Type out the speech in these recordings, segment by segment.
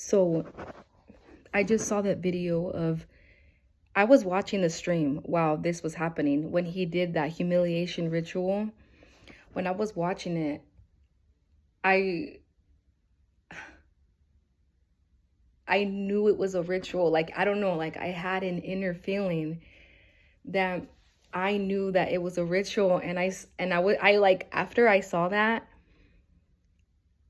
So I just saw that video of, I was watching the stream while this was happening when he did that humiliation ritual. When I was watching it, I knew it was a ritual. Like, I don't know, like I had an inner feeling that I knew that it was a ritual. And I like, after I saw that,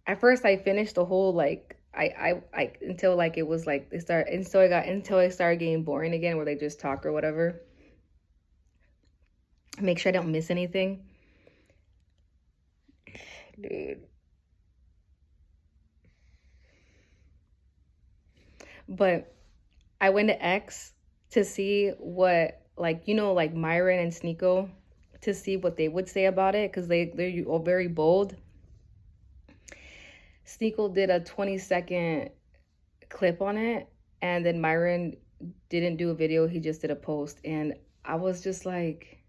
at first I finished the whole, like, I until like it was like until it started getting boring again, where they just talk or whatever. Make sure I don't miss anything. Dude. But I went to X to see what, like, you know, like Myron and Sneeko, to see what they would say about it, because they're all very bold. Sneeko did a 20-second clip on it, and then Myron didn't do a video, he just did a post. And I was just like,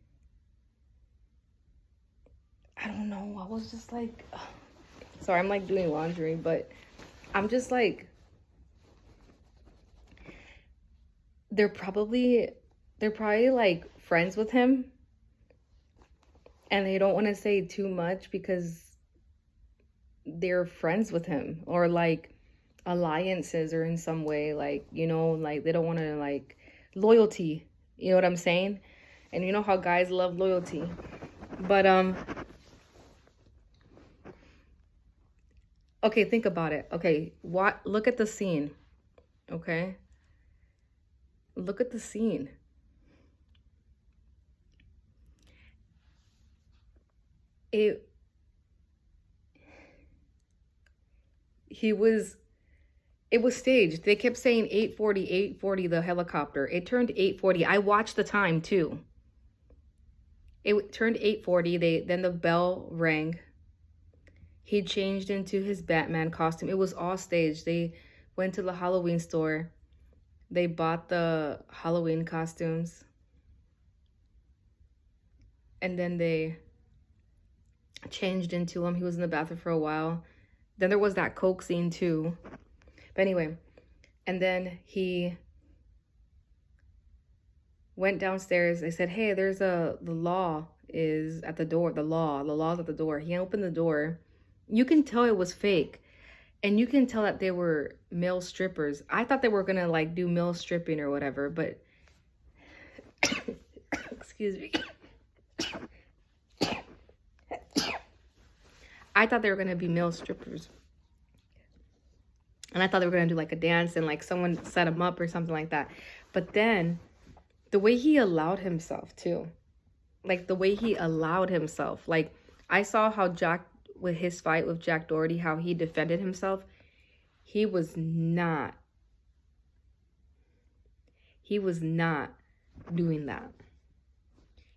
I don't know, I was just like, sorry, I'm like doing laundry, but I'm just like, they're probably like friends with him, and they don't want to say too much because they're friends with him, or like alliances, or in some way, like, you know, like they don't want to, like, loyalty, you know what I'm saying? And you know how guys love loyalty. But okay, think about it. Okay, look at the scene. Okay, look at the scene. It was staged. They kept saying 8:40, 8:40, the helicopter. It turned 8:40. I watched the time too. It turned 8:40. Then the bell rang. He changed into his Batman costume. It was all staged. They went to the Halloween store. They bought the Halloween costumes. And then they changed into him. He was in the bathroom for a while. Then there was that Coke scene too. But anyway, and then he went downstairs. They said, hey, the law is at the door. The law's at the door. He opened the door. You can tell it was fake. And you can tell that they were male strippers. I thought they were gonna like do male stripping or whatever, but excuse me. I thought they were gonna be male strippers. And I thought they were gonna do like a dance and like someone set him up or something like that. But then the way he allowed himself too, like the way he allowed himself, like I saw how Jack, with his fight with Jack Doherty, how he defended himself. He was not doing that.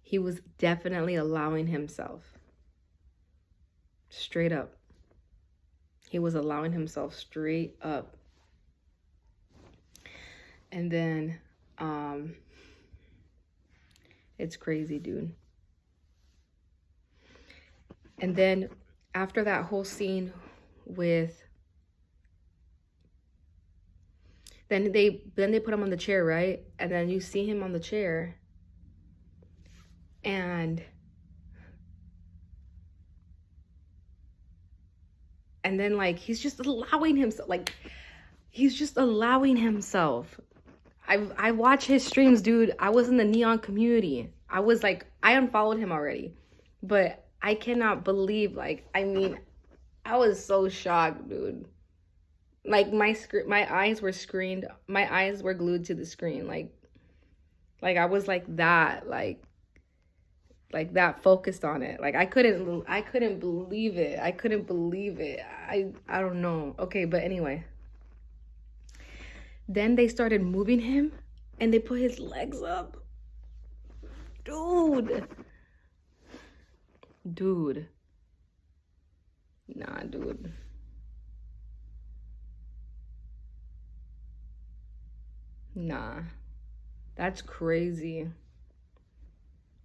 He was definitely allowing himself. Straight up. He was allowing himself straight up. And then, it's crazy, dude. And then after that whole scene with, then they put him on the chair, right? And then you see him on the chair, and then like he's just allowing himself, like he's just allowing himself. I watch his streams, dude. I was in the N3on community. I was like, I unfollowed him already, but I cannot believe, like, I mean, I was so shocked, dude. Like my eyes were screened. My eyes were glued to the screen. Like I was like that, like that, focused on it. Like I couldn't believe it. I couldn't believe it. I don't know. Okay, but anyway. Then they started moving him and they put his legs up. Dude. Nah, dude. Nah. That's crazy.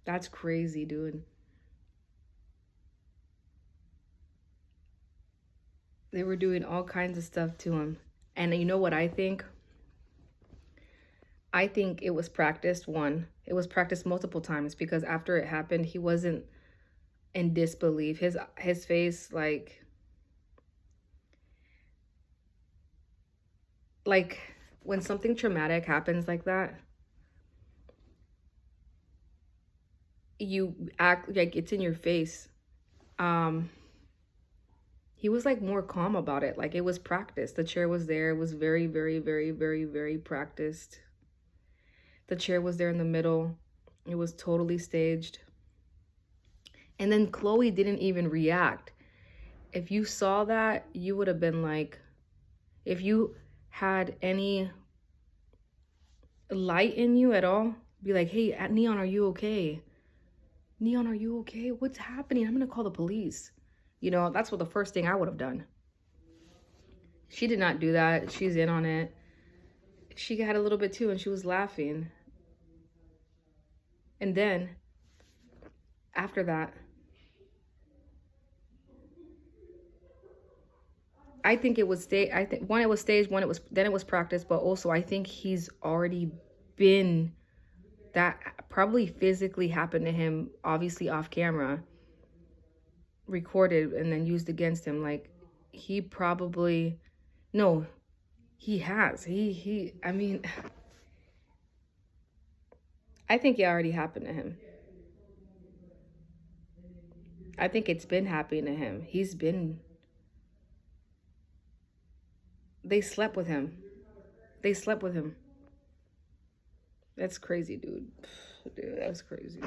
That's crazy, dude. They were doing all kinds of stuff to him. And you know what I think? I think it was practiced. One, it was practiced multiple times, because after it happened, he wasn't in disbelief. His face, like when something traumatic happens like that, you act like it's in your face. He was like more calm about it. Like it was practiced. The chair was there. It was very, very, very, very, very practiced. The chair was there in the middle. It was totally staged. And then Chloe didn't even react. If you saw that, you would have been like, if you had any light in you at all, be like, hey, N3on, are you okay? N3on, are you okay? What's happening? I'm going to call the police. You know, that's what the first thing I would have done. She did not do that. She's in on it. She had a little bit too, and she was laughing. And then, after that, I think it was staged. I think one, it was staged. One, it was practiced. But also, I think he's already been, that probably physically happened to him, obviously off camera, recorded and then used against him. Like he probably, no, he has. I mean, I think it already happened to him. I think it's been happening to him. They slept with him. They slept with him. That's crazy, dude. Dude, that's crazy.